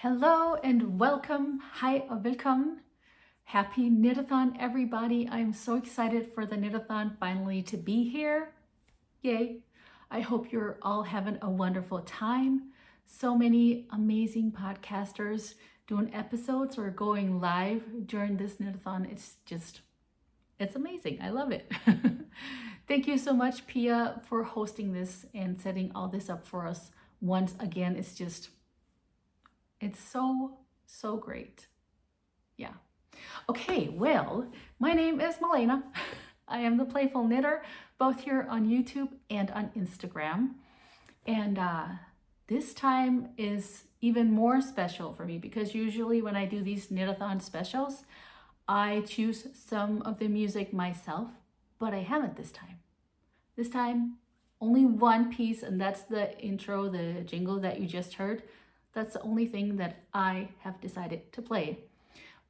Hello and welcome. Hi, welcome. Happy Knitathon, everybody. I'm so excited for the Knitathon finally to be here. Yay. I hope you're all having a wonderful time. So many amazing podcasters doing episodes or going live during this Knitathon. It's amazing. I love it. Thank you so much, Pia, for hosting this and setting all this up for us once again. It's so great. Yeah. Okay, well, my name is Malene. I am the Playful Knitter, both here on YouTube and on Instagram. And this time is even more special for me because usually when I do these Knitathon specials, I choose some of the music myself, but I haven't this time. This time, only one piece, and that's the intro, the jingle that you just heard. That's the only thing that I have decided to play.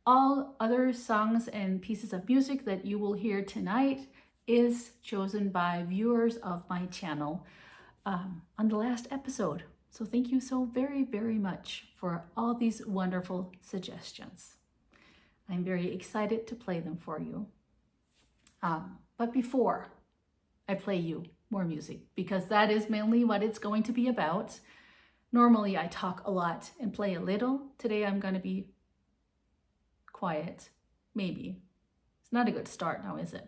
All other songs and pieces of music that you will hear tonight is chosen by viewers of my channel on the last episode. So thank you so very much for all these wonderful suggestions. I'm very excited to play them for you. But before I play you more music, because that is mainly what it's going to be about. Normally I talk a lot and play a little. Today I'm going to be quiet, maybe. It's not a good start now, is it?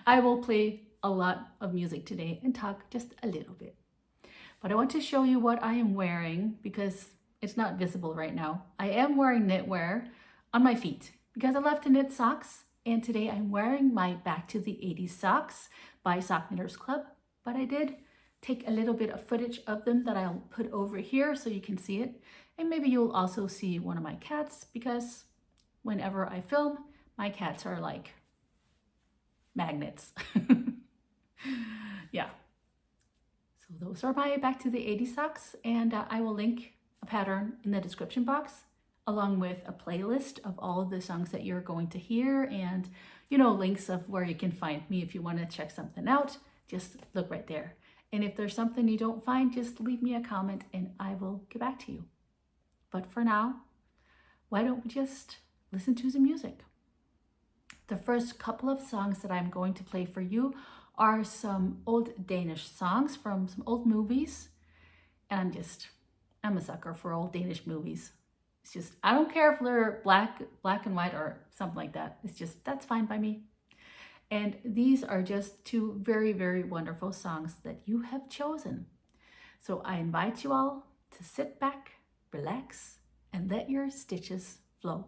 I will play a lot of music today and talk just a little bit. But I want to show you what I am wearing because it's not visible right now. I am wearing knitwear on my feet because I love to knit socks. And today I'm wearing my Back to the 80s socks by Sock Knitters Club. But I did take a little bit of footage of them that I'll put over here so you can see it. And maybe you'll also see one of my cats because whenever I film, my cats are like magnets. Yeah. So those are my Back to the 80s socks, and I will link a pattern in the description box along with a playlist of all of the songs that you're going to hear and, links of where you can find me if you want to check something out. Just look right there. And if there's something you don't find, just leave me a comment and I will get back to you. But for now, why don't we just listen to some music? The first couple of songs that I'm going to play for you are some old Danish songs from some old movies. And I'm a sucker for old Danish movies. I don't care if they're black and white or something like that. That's fine by me. And these are just two very wonderful songs that you have chosen. So I invite you all to sit back, relax, and let your stitches flow.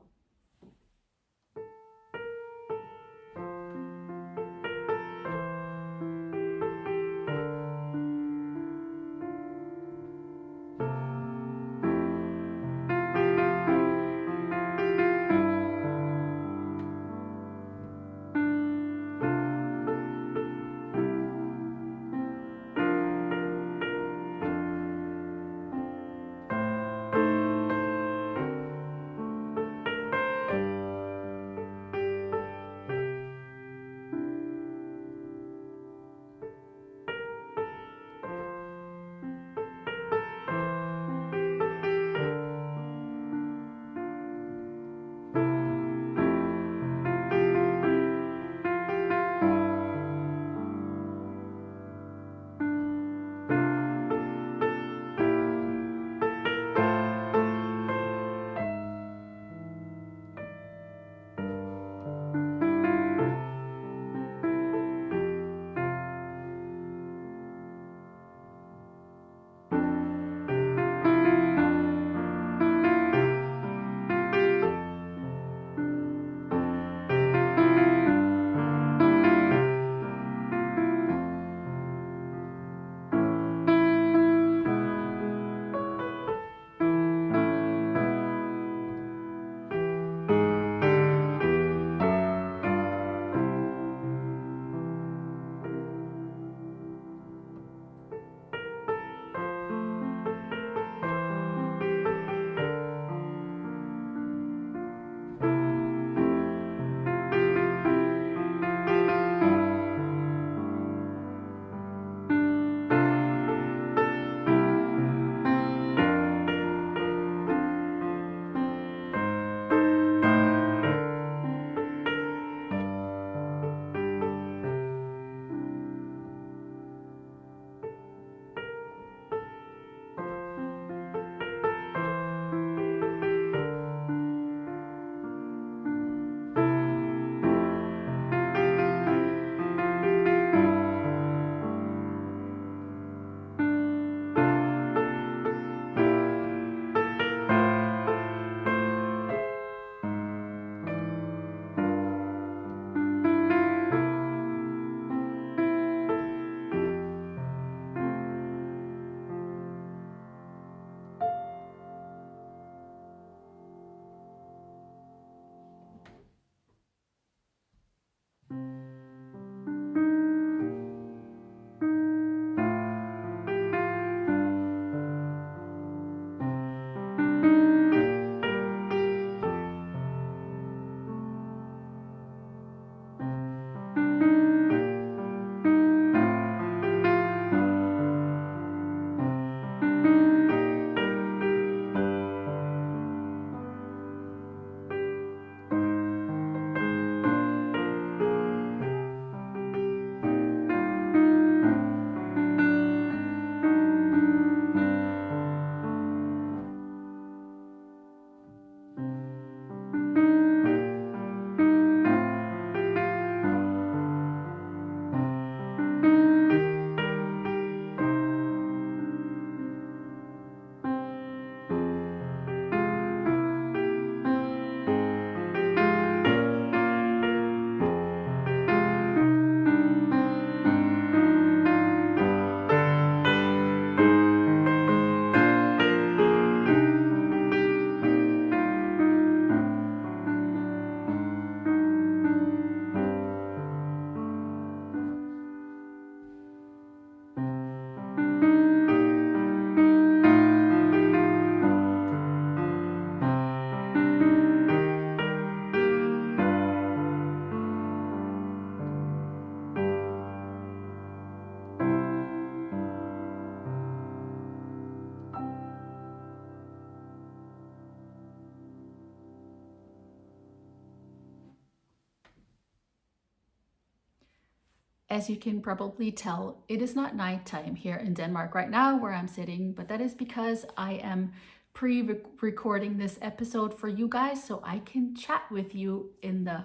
As you can probably tell, it is not nighttime here in Denmark right now where I'm sitting, but that is because I am pre-recording this episode for you guys so I can chat with you in the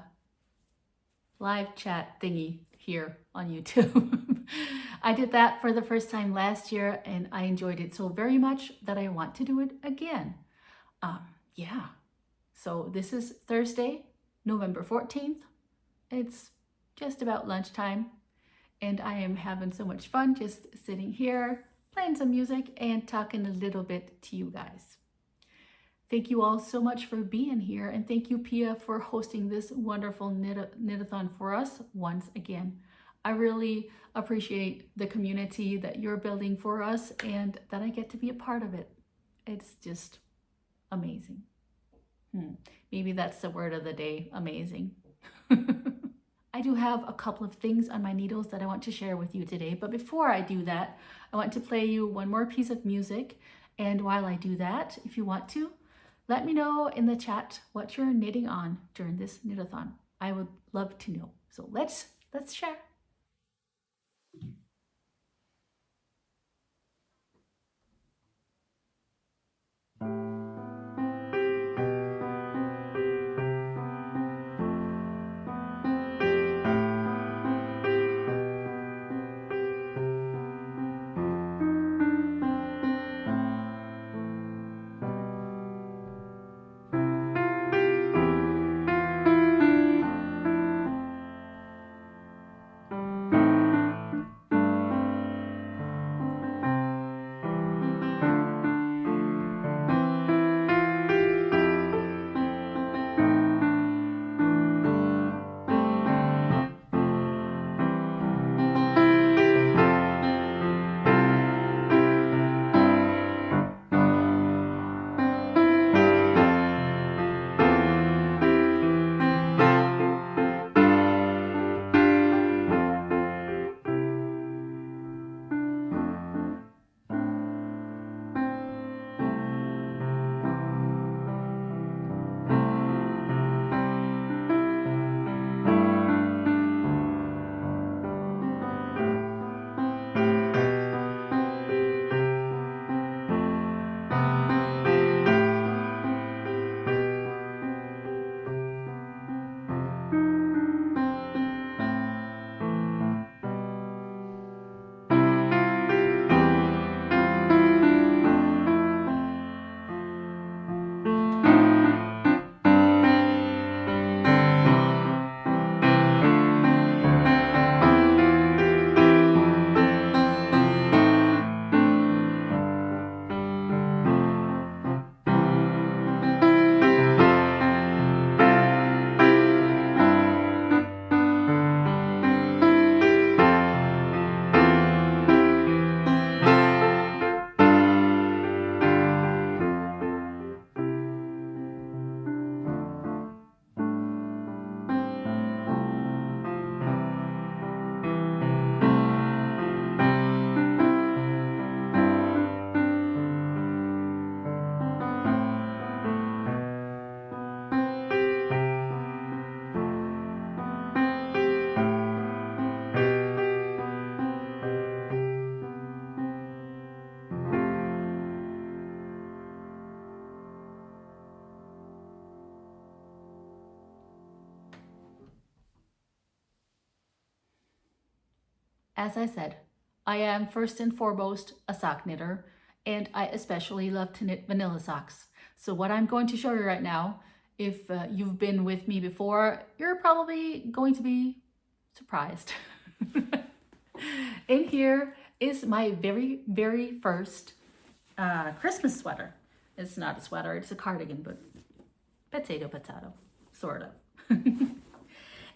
live chat thingy here on YouTube. I did that for the first time last year and I enjoyed it so very much that I want to do it again. Yeah, so this is Thursday, November 14th. It's just about lunchtime and I am having so much fun just sitting here, playing some music and talking a little bit to you guys. Thank you all so much for being here, and thank you, Pia, for hosting this wonderful knitathon for us once again. I really appreciate the community that you're building for us and that I get to be a part of it. It's just amazing. Maybe that's the word of the day, amazing. I do have a couple of things on my needles that I want to share with you today, but before I do that, I want to play you one more piece of music. And while I do that, if you want to, let me know in the chat what you're knitting on during this knitathon. I would love to know. So let's share. As I said, I am first and foremost a sock knitter, and I especially love to knit vanilla socks. So what I'm going to show you right now, if you've been with me before, you're probably going to be surprised. In here is my very, very first Christmas sweater. It's not a sweater, it's a cardigan, but potato, sort of.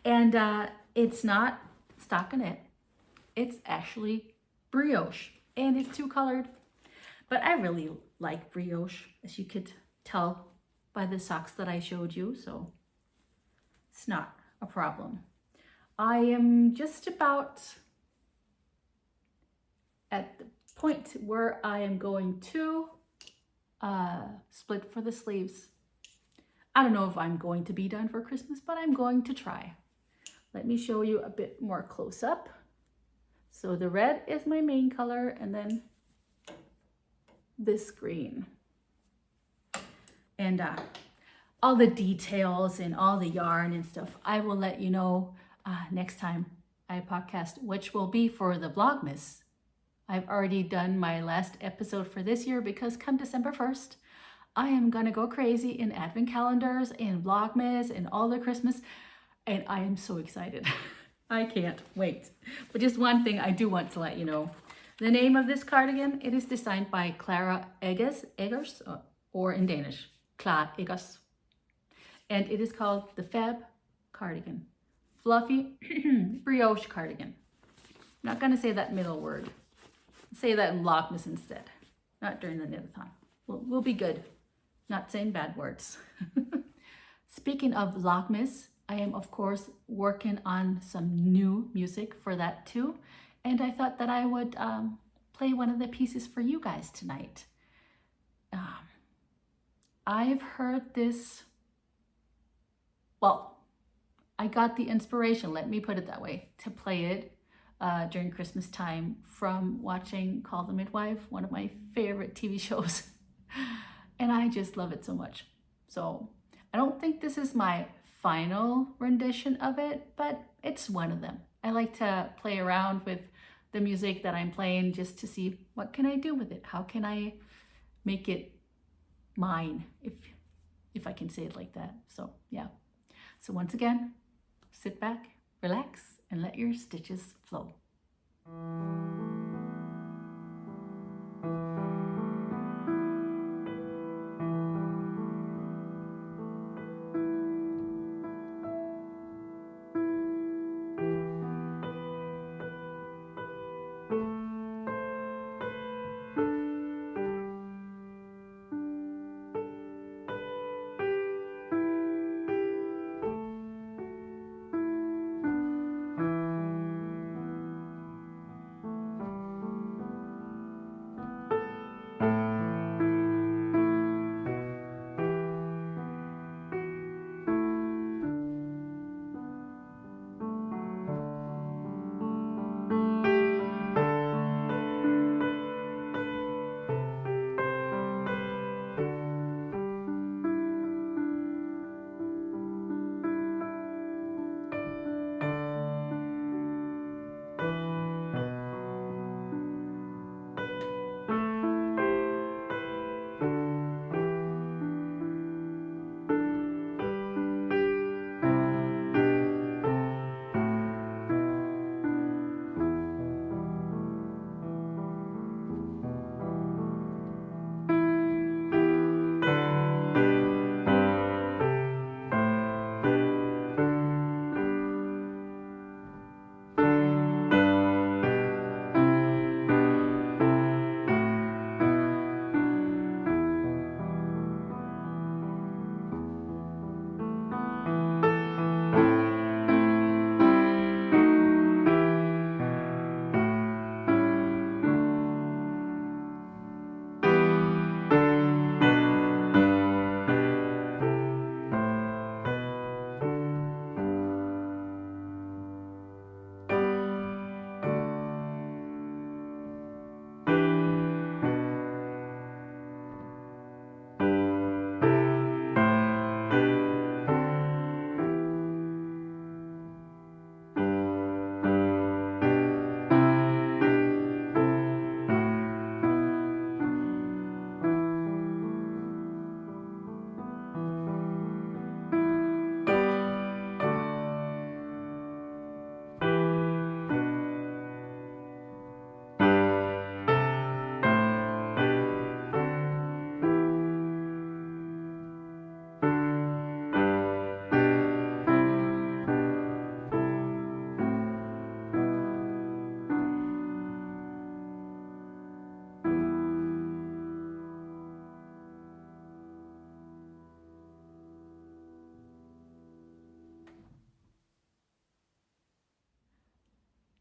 And it's not stockinette. It's actually brioche, and it's two-colored. But I really like brioche, as you could tell by the socks that I showed you, so it's not a problem. I am just about at the point where I am going to split for the sleeves. I don't know if I'm going to be done for Christmas, but I'm going to try. Let me show you a bit more close up. So the red is my main color, and then this green. And all the details and all the yarn and stuff, I will let you know next time I podcast, which will be for the Vlogmas. I've already done my last episode for this year because come December 1st, I am gonna go crazy in advent calendars and Vlogmas and all the Christmas, and I am so excited. I can't wait. But just one thing I do want to let you know. The name of this cardigan, it is designed by Clara Eggers, or in Danish, Clara Eggers. And it is called the Fab Cardigan. Fluffy brioche cardigan. I'm not gonna say that middle word. Say that in Vlogmas instead, not during the knit-a-thon. We'll be good, not saying bad words. Speaking of Vlogmas, I am of course working on some new music for that too. And I thought that I would play one of the pieces for you guys tonight. I've heard this, well, I got the inspiration, let me put it that way, to play it during Christmas time from watching Call the Midwife, one of my favorite TV shows. And I just love it so much. So I don't think this is my final rendition of it, but it's one of them. I like to play around with the music that I'm playing just to see what can I do with it? How can I make it mine, if I can say it like that. So yeah. So once again, sit back, relax, and let your stitches flow.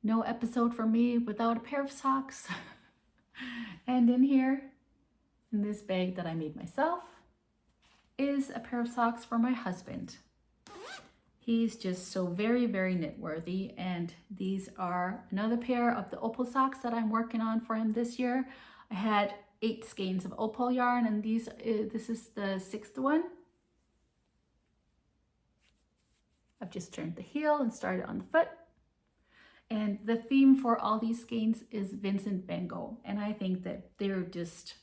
No episode for me without a pair of socks. And in here, in this bag that I made myself, is a pair of socks for my husband. He's just so very, very knit worthy. And these are another pair of the Opal socks that I'm working on for him this year. I had 8 skeins of Opal yarn, and this is the 6th one. I've just turned the heel and started on the foot. And the theme for all these skeins is Vincent van Gogh. And I think that they're just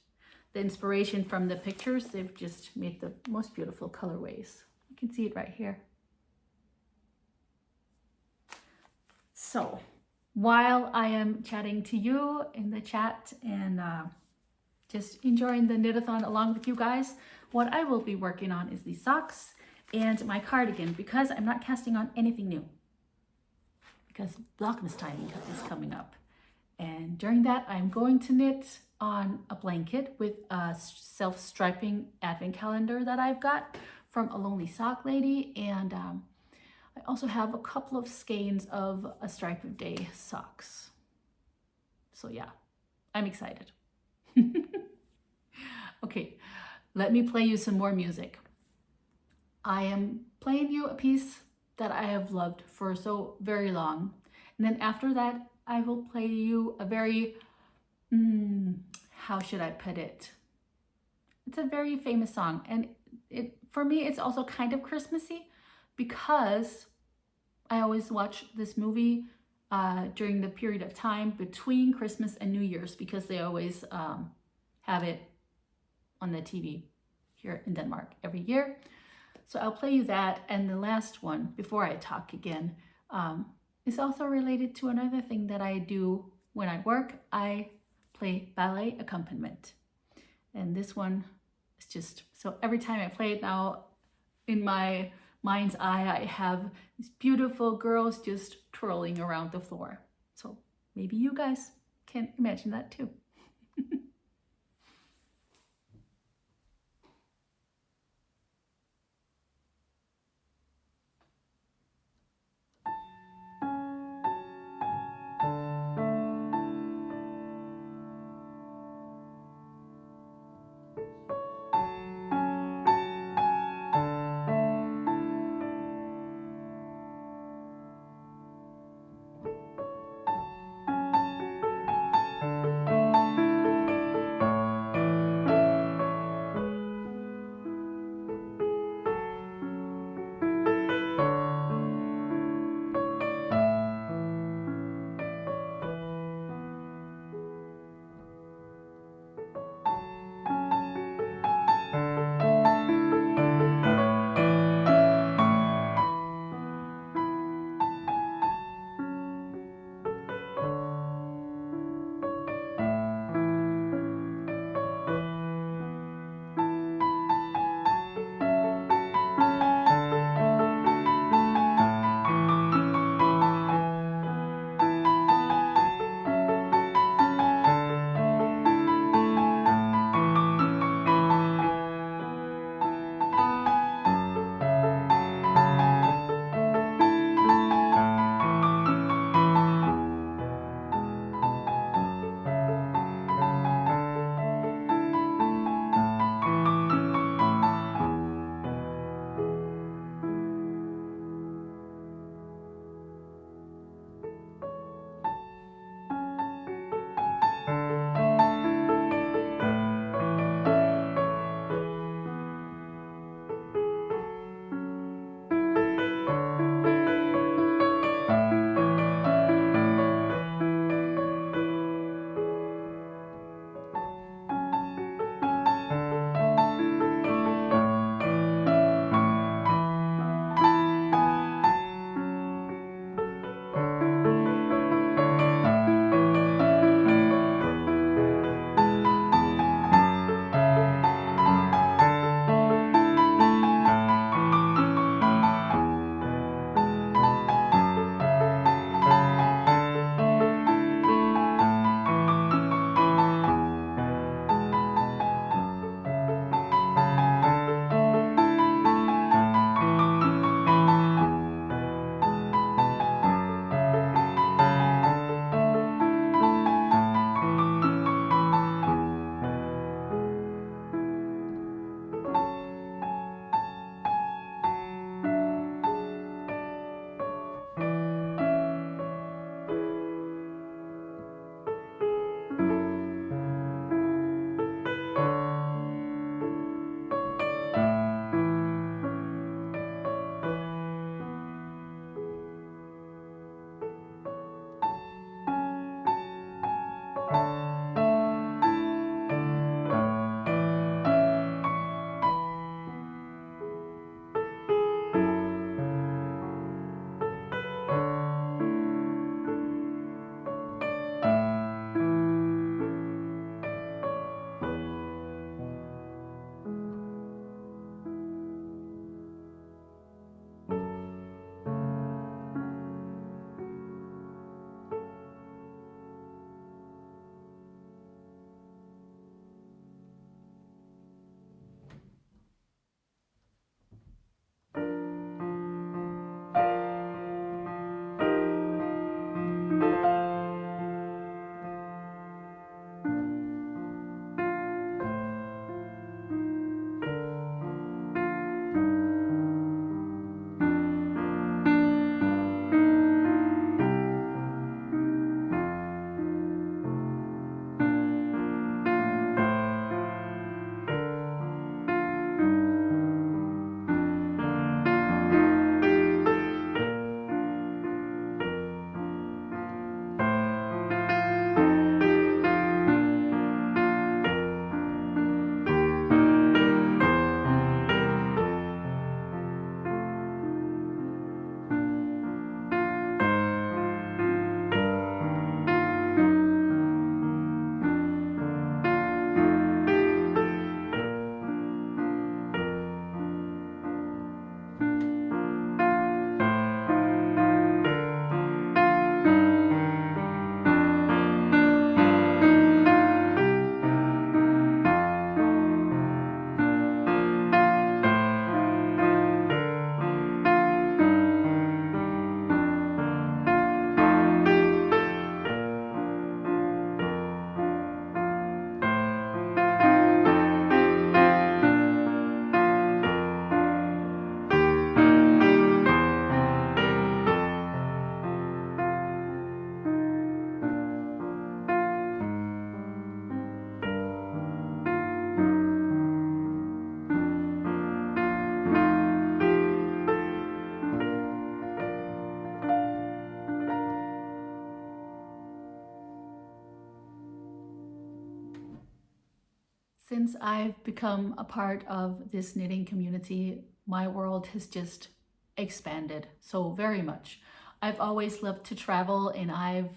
the inspiration from the pictures. They've just made the most beautiful colorways. You can see it right here. So while I am chatting to you in the chat and just enjoying the knit-a-thon along with you guys, what I will be working on is these socks and my cardigan, because I'm not casting on anything new, because Vlogmas time is coming up. And during that, I'm going to knit on a blanket with a self-striping advent calendar that I've got from a Lonely Sock Lady. And I also have a couple of skeins of a stripe of day socks. So yeah, I'm excited. Okay, let me play you some more music. I am playing you a piece that I have loved for so very long. And then after that, I will play you a very, how should I put it? It's a very famous song. And for me, it's also kind of Christmassy, because I always watch this movie during the period of time between Christmas and New Year's, because they always have it on the TV here in Denmark every year. So I'll play you that. And the last one, before I talk again, is also related to another thing that I do when I work. I play ballet accompaniment. And this one is just, so every time I play it now, in my mind's eye, I have these beautiful girls just twirling around the floor. So maybe you guys can imagine that too. Since I've become a part of this knitting community, my world has just expanded so very much. I've always loved to travel, and I've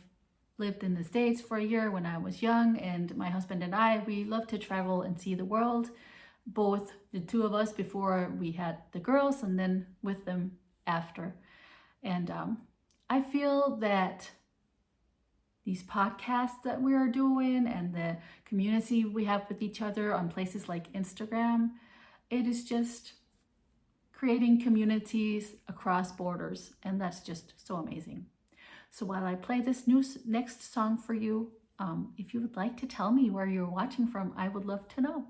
lived in the States for a year when I was young, and my husband and I, we love to travel and see the world, both the two of us before we had the girls and then with them after. And I feel that these podcasts that we are doing and the community we have with each other on places like Instagram, it is just creating communities across borders, and that's just so amazing. So while I play this next song for you, if you would like to tell me where you're watching from, I would love to know.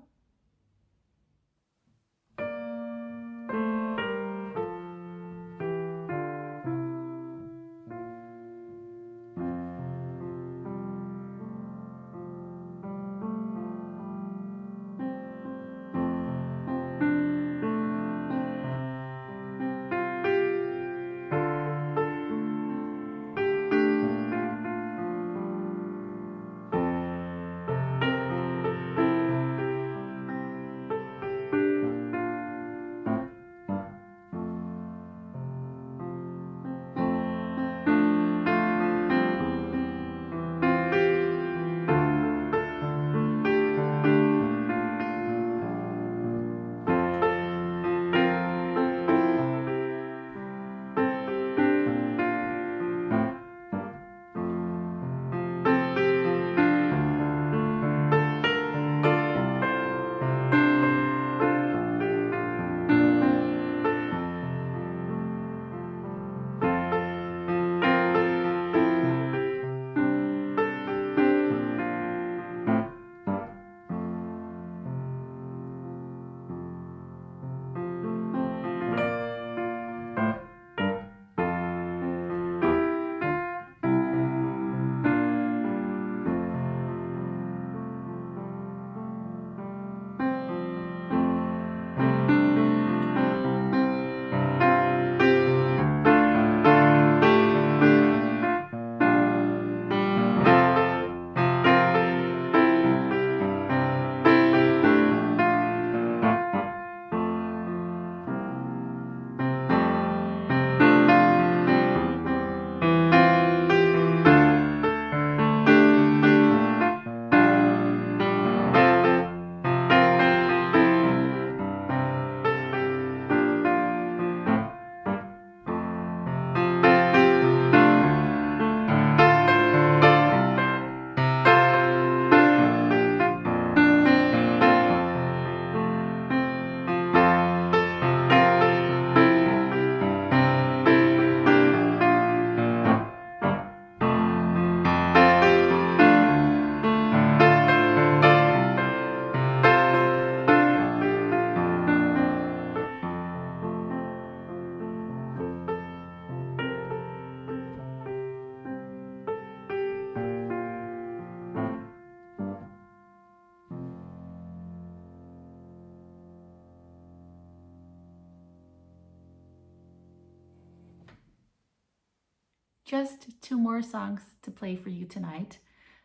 Just two more songs to play for you tonight,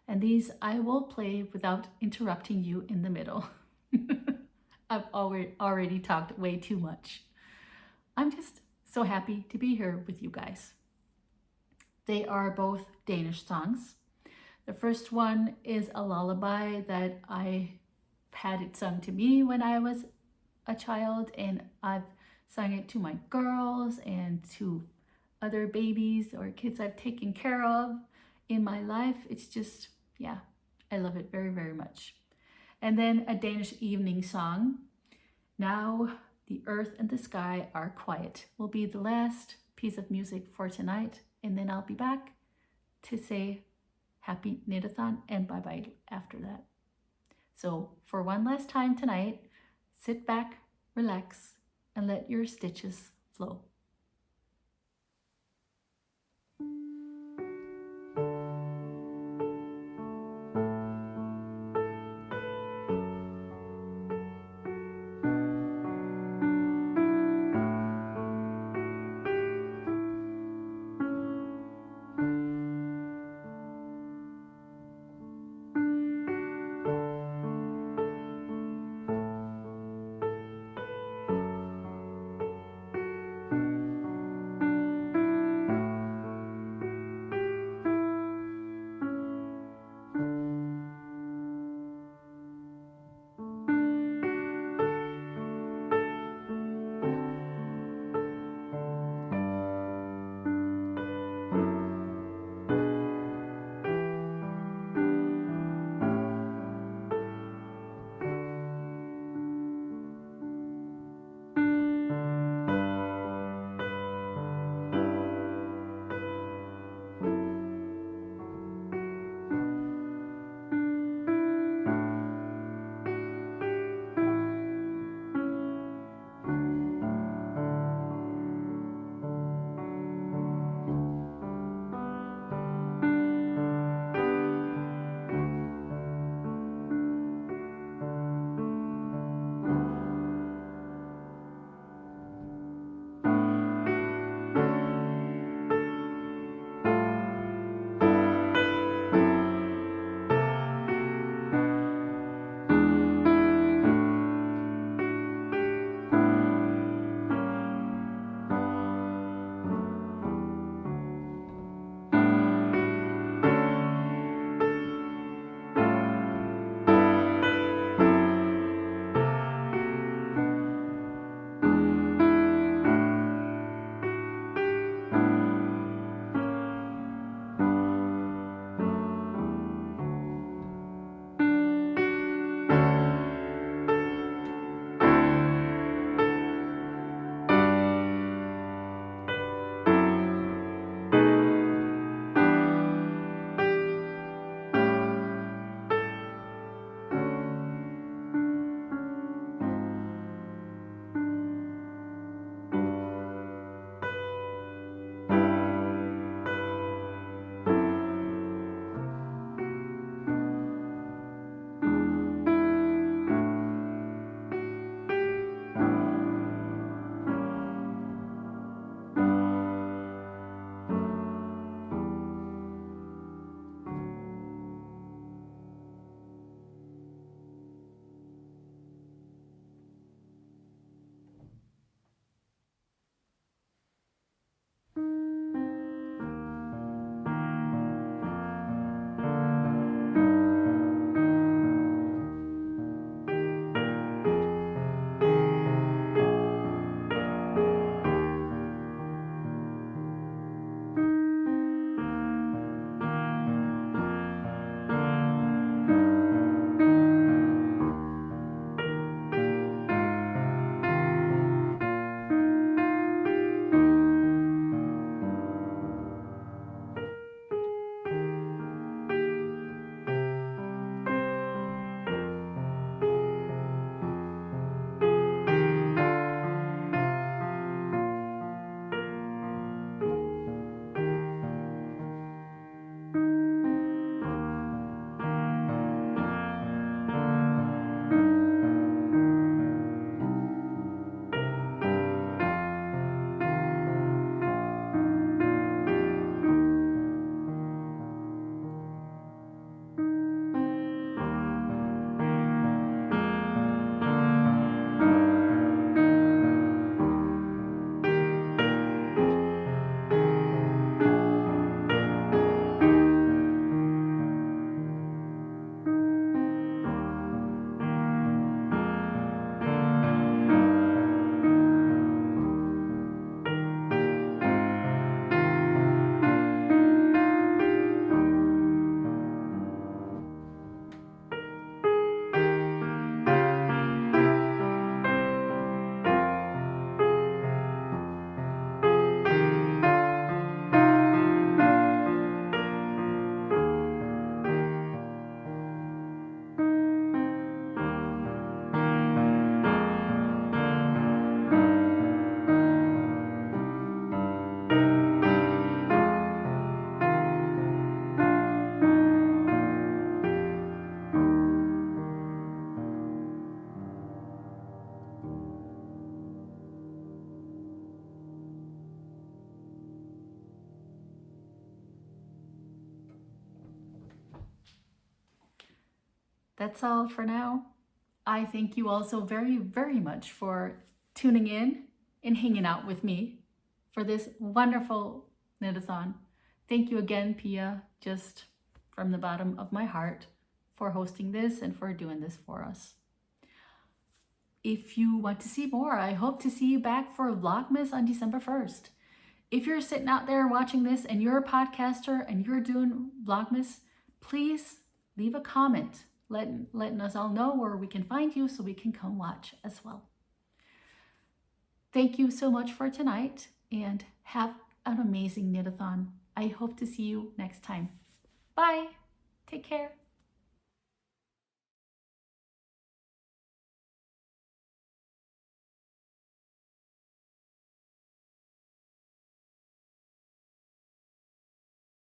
and these I will play without interrupting you in the middle. I've already talked way too much. I'm just so happy to be here with you guys. They are both Danish songs. The first one is a lullaby that I had it sung to me when I was a child, and I've sung it to my girls and to other babies or kids I've taken care of in my life. It's just, yeah, I love it very, very much. And then a Danish evening song, Now the Earth and the Sky Are Quiet, will be the last piece of music for tonight. And then I'll be back to say happy Knitathon and bye-bye after that. So for one last time tonight, sit back, relax, and let your stitches flow. that's all for now. I thank you all so very, very much for tuning in and hanging out with me for this wonderful knit-a-thon. Thank you again, Pia, just from the bottom of my heart, for hosting this and for doing this for us. If you want to see more, I hope to see you back for Vlogmas on December 1st. If you're sitting out there watching this and you're a podcaster and you're doing Vlogmas, please leave a comment letting us all know where we can find you so we can come watch as well. Thank you so much for tonight and have an amazing knit-a-thon. I hope to see you next time. Bye. Take care.